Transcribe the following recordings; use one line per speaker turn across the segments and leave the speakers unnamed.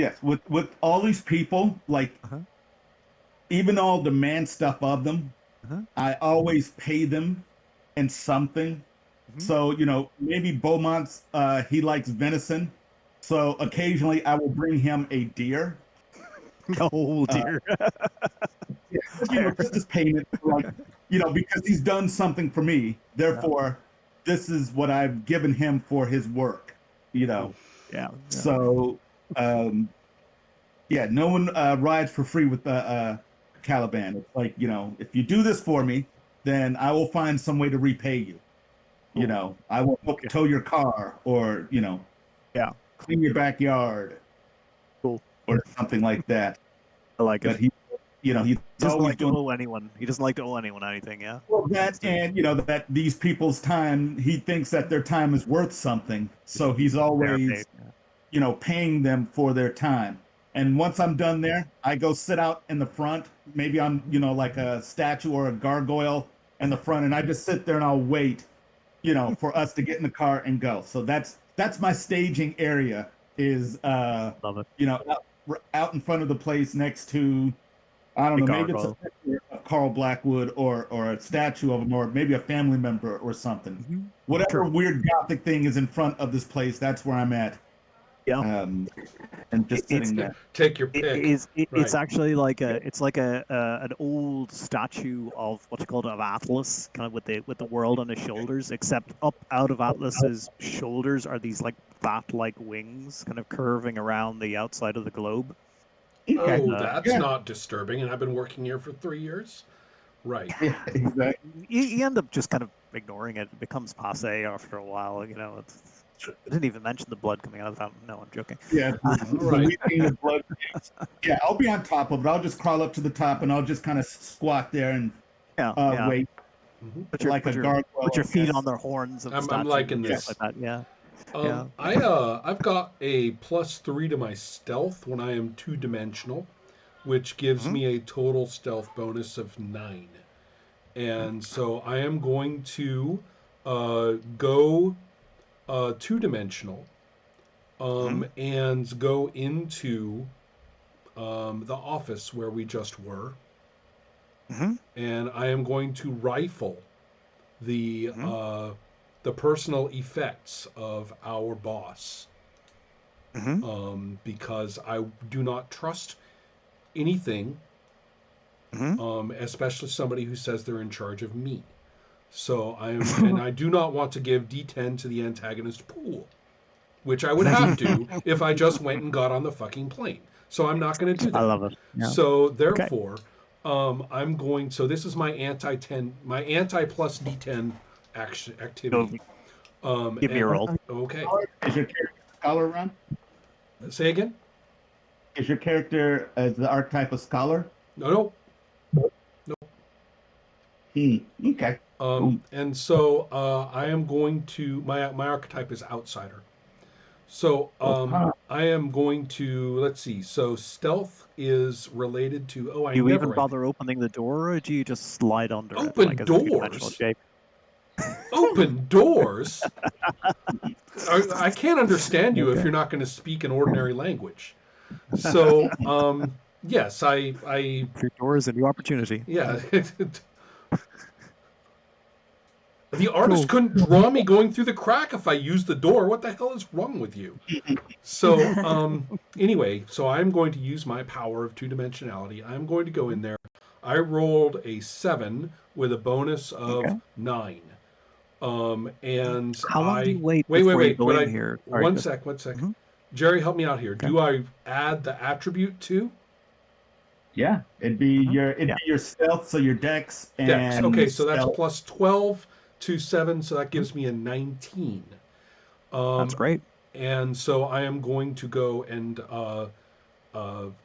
Yes, with all these people, like
Uh-huh.
even though I'll demand stuff of them,
Uh-huh.
I always pay them in something.
Hmm.
So, maybe Beaumont's he likes venison. So occasionally I will bring him a deer.
Oh
Uh
dear.
yeah,
Fair.
just as payment for like, because he's done something for me.
Yeah.
Therefore, this is what I've given him for his work, you know.
Cool. Yeah. Yeah.
So um yeah, no one rides for free with Caliban. It's like, if you do this for me, then I will find some way to repay you.
Cool.
I will help
Okay.
tow your car or,
Yeah.
clean your backyard
Cool.
or something like that.
I like it.
But he's
He doesn't
always
like to
doing
owe anyone. He doesn't like to owe anyone anything. Yeah.
well, that,
That's the
and that these people's time, he thinks that their time is worth something. So he's
fair pay.
always,
Yeah.
paying them for their time. And once I'm done there, I go sit out in the front, maybe on, like a statue or a gargoyle in the front, and I just sit there and I'll wait, for us to get in the car and go. So that's my staging area is
Love it.
out in front of the place next to, I don't
The
know, maybe it's a
gargoyle.
picture of Carl Blackwood or a statue of him or maybe a family member or something.
Mm-hmm.
Whatever
Sure.
weird gothic thing is in front of this place, that's where I'm at.
Yeah.
And just
It's
sitting there.
Take your pick.
it's actually like an old statue of what's called of Atlas, kind of with the world on his shoulders, except up out of Atlas's shoulders are these like bat-like wings, kind of curving around the outside of the globe.
Okay.
Oh, that's
Yeah.
not disturbing, and I've been working here for 3 years. Right.
Yeah, exactly.
You end up just kind of ignoring it. It becomes passe after a while. I didn't even mention the blood coming out of the fountain. No, I'm joking.
Yeah.
Right.
The blood. Yeah, I'll be on top of it. I'll just crawl up to the top and I'll just kind of squat there and
Yeah.
wait
Mhm.
like a gargoyle.
Put your
I
feet
guess.
on their horns of the
I'm
statue
liking
and
this.
stuff like that. Yeah. Yeah.
I've got a +3 to my stealth when I am 2-dimensional, which gives
Mhm.
me a total stealth bonus of 9. And so I am going to go 2-dimensional and go into the office where we just were.
Mhm.
And I am going to rifle the personal effects of our boss. Because I do not trust anything, especially somebody who says they're in charge of me. So and I do not want to give D10 to the antagonist pool, which I would have to if I just went and got on the fucking plane. So I'm not going to do that.
I love it. Yeah.
So therefore, I'm going. So this is my anti plus D10 activity.
Give me a roll.
Okay.
Is your character a scholar, Ron?
Say again.
Is your character the archetype of scholar?
No.
Okay.
And so I am going to my archetype is outsider. So I am going to let's see. So stealth is related to
Do you even bother opening the door, or do you just slide under
Open
it like a two-dimensional
doors?
shape?
Open doors. I can't understand you if you're not going to speak an ordinary language. So yes, I
Your door is a new opportunity.
yeah. The artist couldn't draw me going through the crack if I used the door. What the hell is wrong with you? So, anyway, so I'm going to use my power of 2-dimensionality. I'm going to go in there. I rolled a 7 with a bonus of 9. And
How long do you wait?
Wait.
Go in here?
One sec. Jerry, help me out here. Okay. Do I add the attribute too?
Yeah, it'd be your stealth, so your dex and
dex. Okay, so that's
stealth.
plus 12 to 7, so that gives me a 19.
That's great.
And so I am going to go and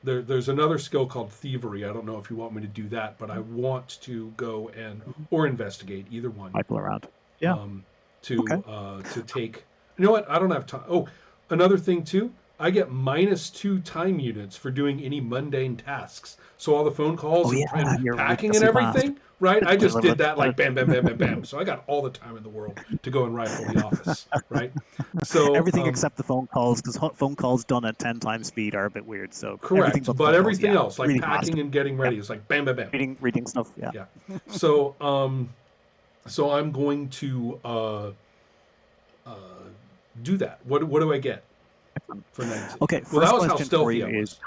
there's another skill called thievery. I don't know if you want me to do that, but I want to go or investigate, either one.
Rifle around. Yeah.
To take. You know what? I don't have time. Oh, another thing too. I get -2 time units for doing any mundane tasks. So all the phone calls and
you're
packing and
ridiculously fast.
everything, right? I just did that like bam, bam, bam, bam, bam. So I got all the time in the world to go and rifle the office, right? So
Everything except the phone calls, because phone calls done at 10 times speed are a bit weird. So everything
correct,
but
but
phone
everything
calls,
else like
really
packing
fast.
and getting ready is like bam, bam, bam.
Reading stuff, yeah.
Yeah. So so I'm going to do that. What do I get for 19?
Okay,
Well, that
first
was how
question for
stealthy
you
I
is
was.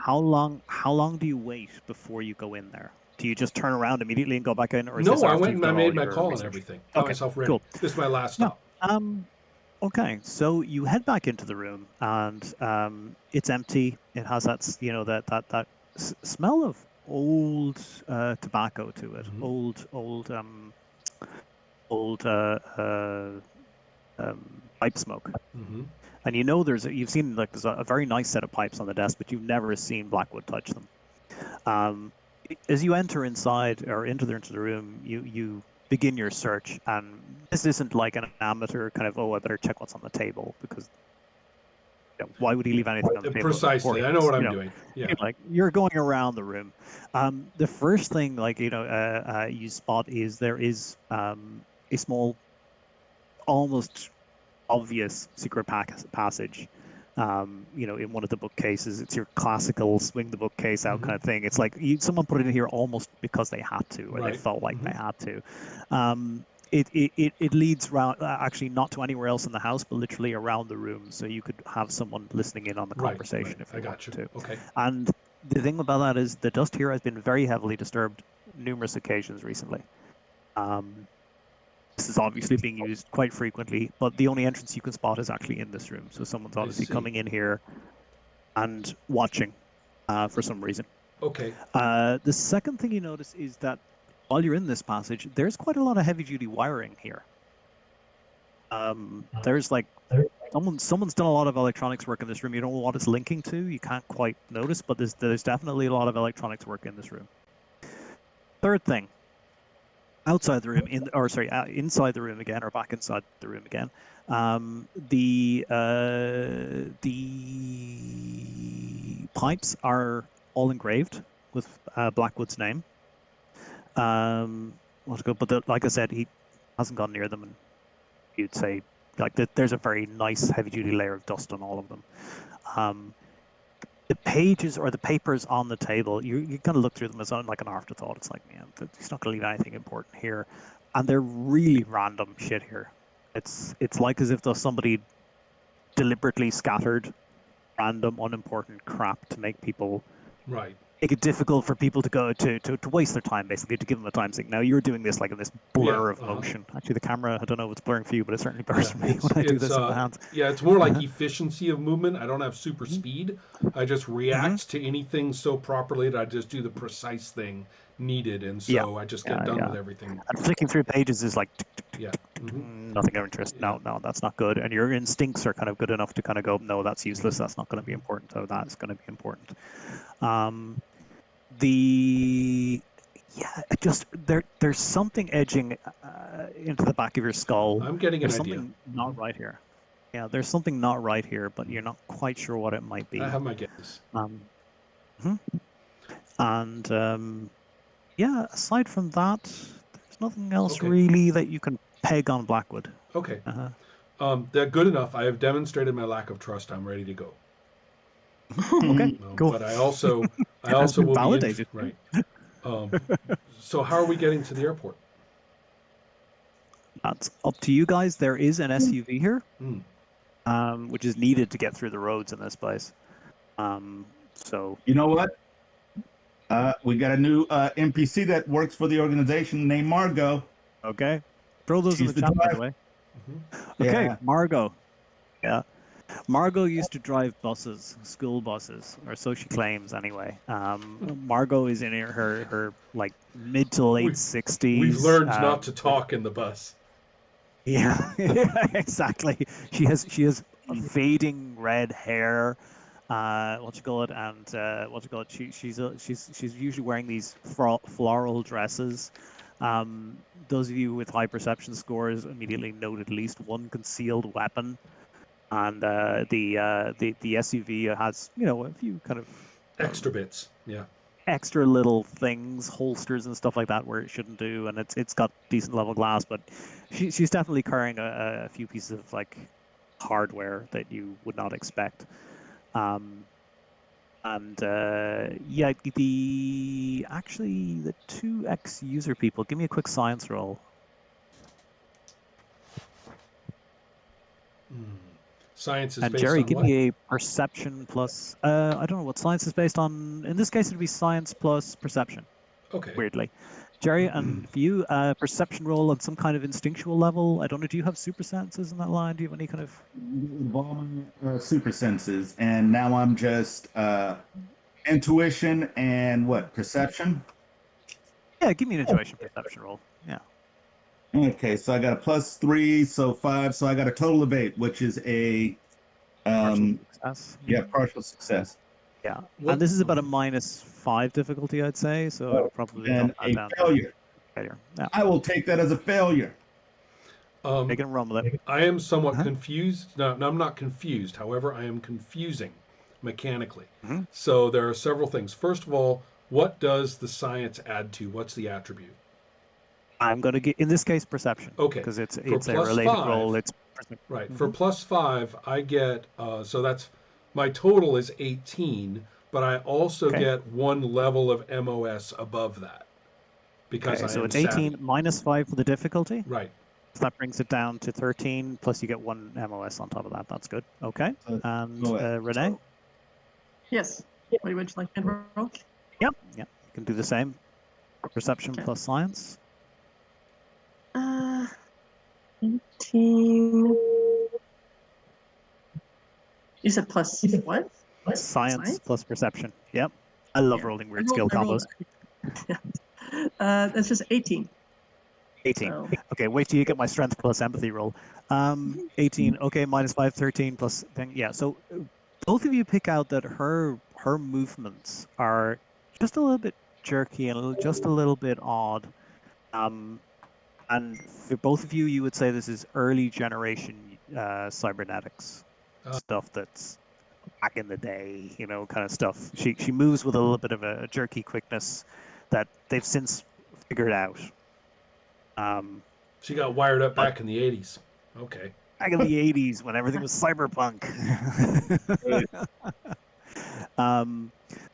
how long do you wait before you go in there? Do you just turn around immediately and go back in, or is this
No, I
after
went
you've
and I
done
made
all
my
your
call and
research?
everything. Got
Okay,
myself ready.
cool.
This is my last
Yeah.
stop.
Okay, so you head back into the room, and it's empty. It has that smell of old tobacco to it,
Mhm.
old pipe smoke.
Mm-hmm.
And you've seen like there's a very nice set of pipes on the desk, but you've never seen Blackwood touch them. As you enter inside or into the room, you begin your search, and this isn't like an amateur kind of, I better check what's on the table, because why would he leave anything on the table before
Precisely. I know what I'm doing. Yeah.
like you're going around the room. The first thing you spot is there is a small, almost obvious secret passage. In one of the bookcases. It's your classical swing the bookcase out kind of thing. It's like someone put it in here almost because they had to, or they felt like they had to. It leads around, actually not to anywhere else in the house, but literally around the room, so you could have someone listening in on the conversation if you wanted to.
Okay.
And the thing about that is the dust here has been very heavily disturbed numerous occasions recently. This is obviously being used quite frequently, but the only entrance you can spot is actually in this room. So someone's obviously coming in here and watching for some reason.
Okay.
The second thing you notice is that while you're in this passage, there's quite a lot of heavy-duty wiring here. There's like someone's done a lot of electronics work in this room. You don't know what it's linking to. You can't quite notice, but there's definitely a lot of electronics work in this room. Third thing. Outside the room, inside the room again, or back inside the room again. The pipes are all engraved with Blackwood's name. But like I said, he hasn't gone near them, and you'd say like there's a very nice heavy-duty layer of dust on all of them. The pages or the papers on the table, you kind of look through them as like an afterthought. It's like, man, he's not going to leave anything important here, and they're really random shit here. It's like as if somebody deliberately scattered random, unimportant crap to make people make it difficult for people to go to waste their time, basically, to give them a time sink. Now you're doing this like in this blur of motion. Actually, the camera, I don't know if it's blurring for you, but it certainly blurs for me when I do this with my hands.
Yeah, it's more like efficiency of movement. I don't have super speed. I just react to anything so properly that I just do the precise thing needed, and so I just get done with everything.
And flicking through pages is like nothing of interest.
Yeah.
No, that's not good. And your instincts are kind of good enough to kind of go, no, that's useless. That's not going to be important. So that's going to be important. There's something edging into the back of your skull.
I'm getting an idea.
There's something not right here. Yeah, there's something not right here, but you're not quite sure what it might be.
I have my guess.
Aside from that, there's nothing else really that you can peg on Blackwood.
Okay. They're good enough. I have demonstrated my lack of trust. I'm ready to go.
Okay, cool.
But I also will
validated.
Be right. So how are we getting to the airport?
That's up to you guys. There is an SUV here, which is needed to get through the roads in this place. So
you know what? We got a new NPC that works for the organization named Margot.
Okay, throw those in the chat, by the way. Okay, yeah. Margot. Yeah. Margot used to drive buses, school buses, or so she claims anyway. Margot is in her like mid to late 60s.
We've learned not to talk in the bus.
Yeah, exactly. She has fading red hair. She's usually wearing these floral dresses. Those of you with high perception scores immediately note at least one concealed weapon and the SUV has a few kind of
Extra bits. Yeah.
extra little things, holsters and stuff like that, where it shouldn't do, and it's got decent level glass, but she's definitely carrying a few pieces of like hardware that you would not expect. And yeah, the 2X user people, give me a quick science roll.
Science is
And
based
Jerry,
on
give
what?
me a perception plus. I don't know what science is based on. In this case, it would be science plus perception.
Okay.
Weirdly, Jerry, and for you, perception roll on some kind of instinctual level. I don't know. Do you have super senses in that line? Do you have any kind of?
All my super senses, and now I'm just intuition and what perception.
Yeah, give me an intuition perception roll. Yeah.
Okay, so I got a +3, so 5, so I got a total of 8, which is a
Partial success.
yeah, partial success.
Yeah,
What-
and this is about a -5 difficulty, I'd say. So I would probably
And
drop that
a
down to
failure.
failure. Yeah,
I will take that as a failure.
make it run with it.
I am somewhat
Uh-huh.
confused. No, I'm not confused. However, I am confusing mechanically.
Mhm.
So there are several things. First of all, what does the science add to? What's the attribute?
I'm going to get, in this case, perception.
Okay.
Because it's
For
a
plus
related
5,
roll. It's
right. For +5, I get so that's my total is 18, but I also
Okay.
get 1 level of MOS above that because
okay.
I
So
am
it's 18
savvy.
-5 for the difficulty.
Right.
So that brings it down to 13. Plus, you get 1 MOS on top of that. That's good. Okay. And Renee.
Yes. What would you like me to roll?
Yep. You can do the same. Perception
Okay.
plus science.
18. You said plus what?
Science plus perception. Yep. I love
Yeah.
rolling weird
I
skill
rolled-
combos.
Yeah. That's just 18.
18.
So,
Okay, wait till you get my strength plus empathy roll. 18. Okay, -5, 13 plus thing. Yeah. So both of you pick out that her movements are just a little bit jerky and just a little bit odd. And for both of you, you would say this is early generation cybernetics stuff that's back in the day, kind of stuff. She moves with a little bit of a jerky quickness that they've since figured out.
She got wired up back in the 80s. Okay.
Back in the 80s when everything was cyberpunk.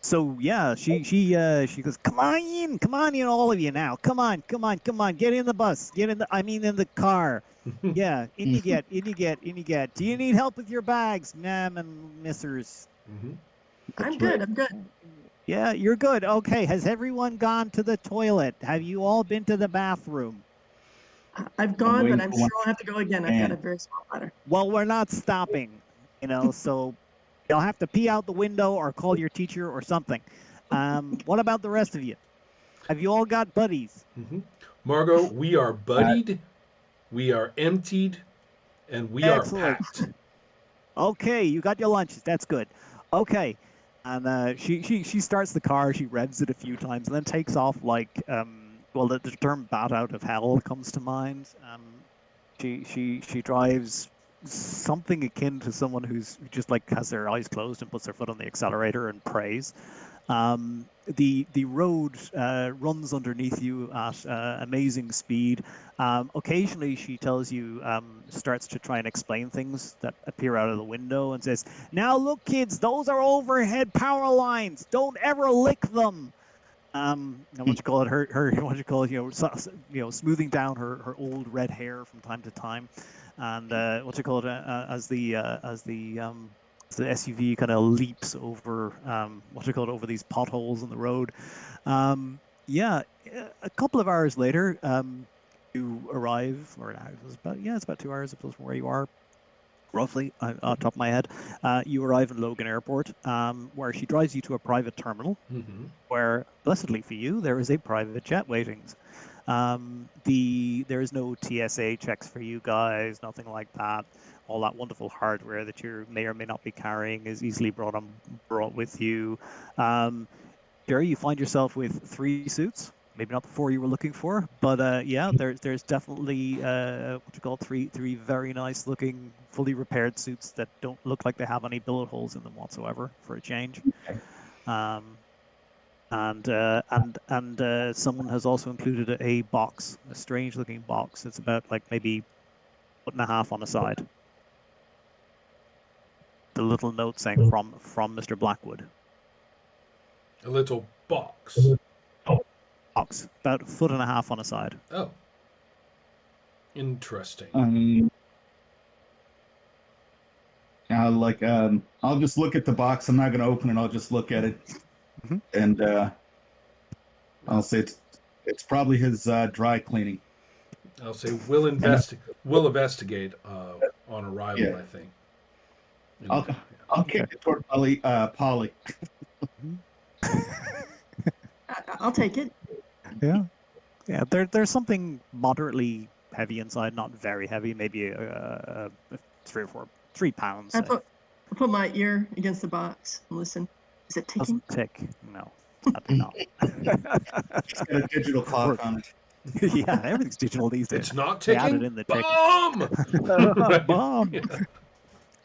So yeah, she goes, come on in, all of you now. Come on, get in the bus, in the car. Yeah, in you get. Do you need help with your bags, ma'am and missers?
I'm good.
Yeah, you're good. Okay, has everyone gone to the toilet? Have you all been to the bathroom?
I've gone,
waiting
but I'm
for
sure
one.
I'll have to go again. I've got a very small bladder.
Well, we're not stopping, so you'll have to pee out the window or call your teacher or something. What about the rest of you? Have you all got buddies?
Margot, we are buddied, we are emptied, and we
Excellent.
are packed.
Okay, you got your lunches. That's good. Okay, and she starts the car. She revs it a few times and then takes off like the term "bat out of hell" comes to mind. She drives something akin to someone who's just like has their eyes closed and puts their foot on the accelerator and prays. The road runs underneath you at amazing speed. Occasionally, she tells you, starts to try and explain things that appear out of the window and says, "Now look, kids, those are overhead power lines. Don't ever lick them." Smoothing down her old red hair from time to time, and as the SUV kind of leaps over over these potholes in the road. A couple of hours later, you arrive, it's about 2 hours from where you are. Roughly, on top of my head, you arrive in Logan Airport, where she drives you to a private terminal, where, blessedly for you, there is a private jet waiting. There is no TSA checks for you guys, nothing like that. All that wonderful hardware that you may or may not be carrying is easily brought with you. Jerry, you find yourself with 3 suits. maybe not the 4 you were looking for, but yeah, there's definitely what you call three very nice looking, fully repaired suits that don't look like they have any bullet holes in them whatsoever for a change. Um, and someone has also included a box, a strange looking box. It's about like maybe 1.5 on the side. The little note saying from Mr. Blackwood.
A little box.
Box about 1.5 on the side.
Oh, interesting.
I'll just look at the box. I'm not going to open it. I'll just look at it, and I'll say it's probably his dry cleaning.
I'll say we'll investigate on arrival.
Yeah.
I think.
I'll kick it toward Polly.
I'll take it.
Yeah. There's something moderately heavy inside, not very heavy, maybe 3 pounds.
I put my ear against the box and listen. Is it ticking?
Doesn't tick. No, sadly not.
It's got a digital clock on it.
Yeah, everything's digital these days.
It's not
They
ticking.
added in the tick.
Bomb!
Bomb.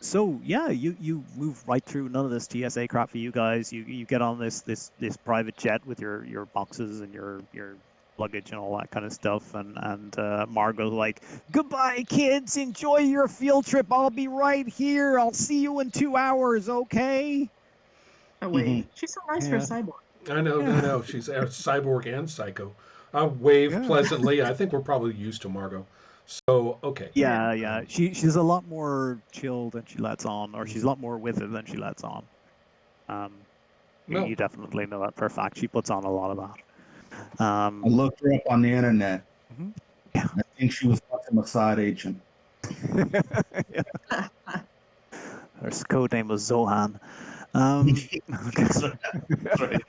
So yeah, you move right through. None of this TSA crap for you guys. You get on this private jet with your boxes and your luggage and all that kind of stuff. And Margot's like, "Goodbye, kids. Enjoy your field trip. I'll be right here. I'll see you in 2 hours. Okay."
Oh wait, she's so nice for a cyborg.
I know. She's a cyborg and psycho. I wave pleasantly. I think we're probably used to Margot. So, okay.
Yeah. She's a lot more chill than she lets on, or she's a lot more with it than she lets on. You definitely know that for a fact. She puts on a lot of that.
I looked her up on the internet.
Yeah.
I think she was a Mossad agent.
Her code name was Zohan.
That's right.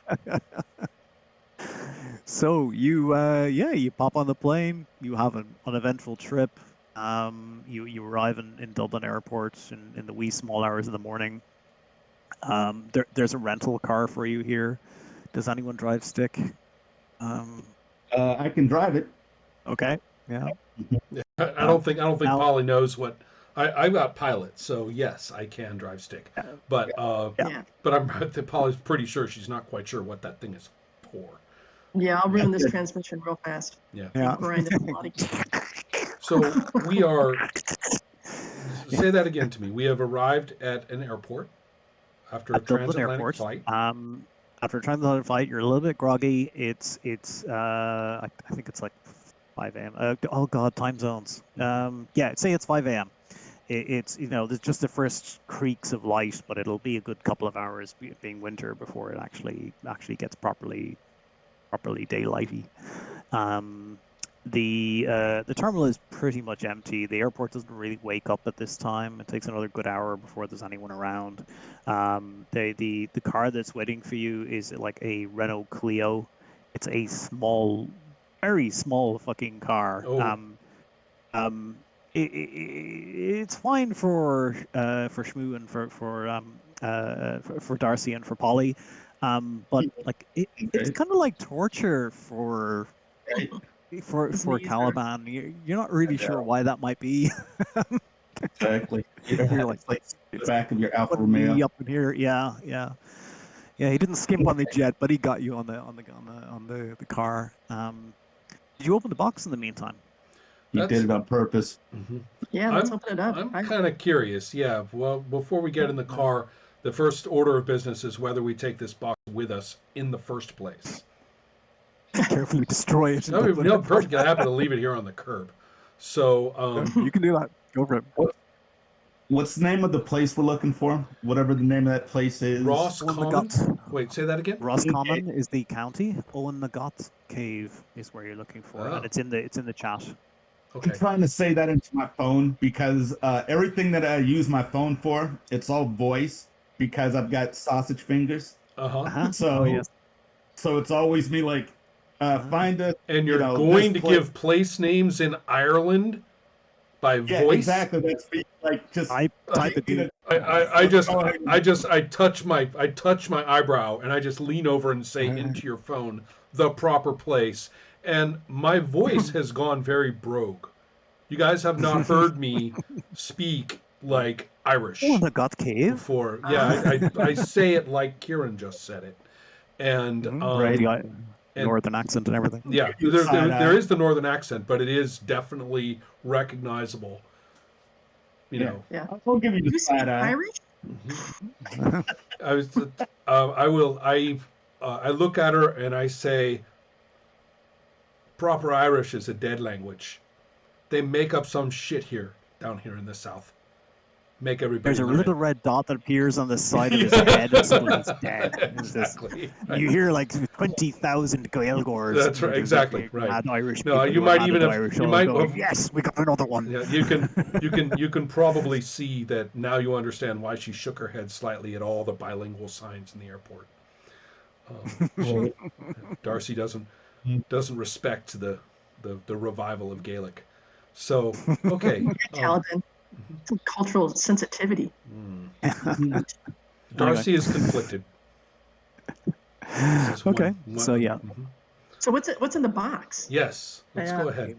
So you pop on the plane. You have an uneventful trip. You arrive in Dublin airport in the wee small hours of the morning. There's a rental car for you here. Does anyone drive stick?
I can drive it.
Okay. Yeah.
I don't think Polly knows what. I got pilot, so yes, I can drive stick. But Polly's pretty sure she's not quite sure what that thing is for.
Yeah, I'll ruin this transmission real fast.
Yeah.
Grind it body.
So we are. Say that again to me. We have arrived at an airport after a transatlantic flight.
After a transatlantic flight, you're a little bit groggy. It's I think it's like 5 a.m. Oh God, time zones. Say it's 5 a.m. It's there's just the first creaks of light, but it'll be a good couple of hours being winter before it actually gets properly daylighty. The terminal is pretty much empty. The airport doesn't really wake up at this time. It takes another good hour before there's anyone around. The car that's waiting for you is like a Renault Clio. It's a small, very small fucking car.
Oh.
It's fine for Schmoo and for Darcy and for Polly. But like it's kind of like torture for Caliban. You're not really sure why that might be.
Exactly.
You're like
the back of your Alfa Romeo.
Up in here, yeah. He didn't skimp on the jet, but he got you on the car. Did you open the box in the meantime?
He did it on purpose.
Mm-hmm.
Yeah, let's open it up.
I'm kind of curious. Yeah. Well, before we get in the car, the first order of business is whether we take this box with us in the first place.
Carefully destroy it.
No, perfect. I happen to leave it here on the curb. So
you can do that. Go for it.
What's the name of the place we're looking for? Whatever the name of that place is.
Roscommon. Wait, say that again.
Roscommon is the county. Owen Nagot Cave is where you're looking for, and it's in the chat.
Okay.
I'm trying to say that into my phone because everything that I use my phone for, it's all voice because I've got sausage fingers. So, so it's always me like, find a.
And you're going to give place names in Ireland? by
Yeah,
voice.
exactly. That's me, like just
Type it, dude.
I touch my eyebrow and I just lean over and say into your phone the proper place, and my voice has gone very brogue. You guys have not heard me speak like Irish
Oh, the God Cave.
before. Yeah, I say it like Kieran just said it, and
Right, the northern accent and everything.
yeah, there is the northern accent, but it is definitely recognizable. You know,
Yeah.
I'll give you the
You speak
side eye.
Irish?
I was, I look at her and I say, proper Irish is a dead language. They make up some shit here, down here in the South. Make everybody.
There's a
learn
little
it.
red dot that appears on the side of his head, and suddenly he's dead. It's just-
Exactly.
you hear like 20,000 Gaelgors.
That's right, exactly, right.
Mad Irish
No,
people
you
who are
might
mad
even
at
have-
Irish
you
all
might
going,
have-
yes, we got another one.
Yeah, you can probably see that now. You understand why she shook her head slightly at all the bilingual signs in the airport. Darcy doesn't respect the revival of Gaelic. So okay,
Caliban. Some cultural sensitivity.
Darcy is conflicted. This is
Okay,
one-
so yeah.
mhm.
So what's in the box?
Yes, let's
Yeah.
go ahead.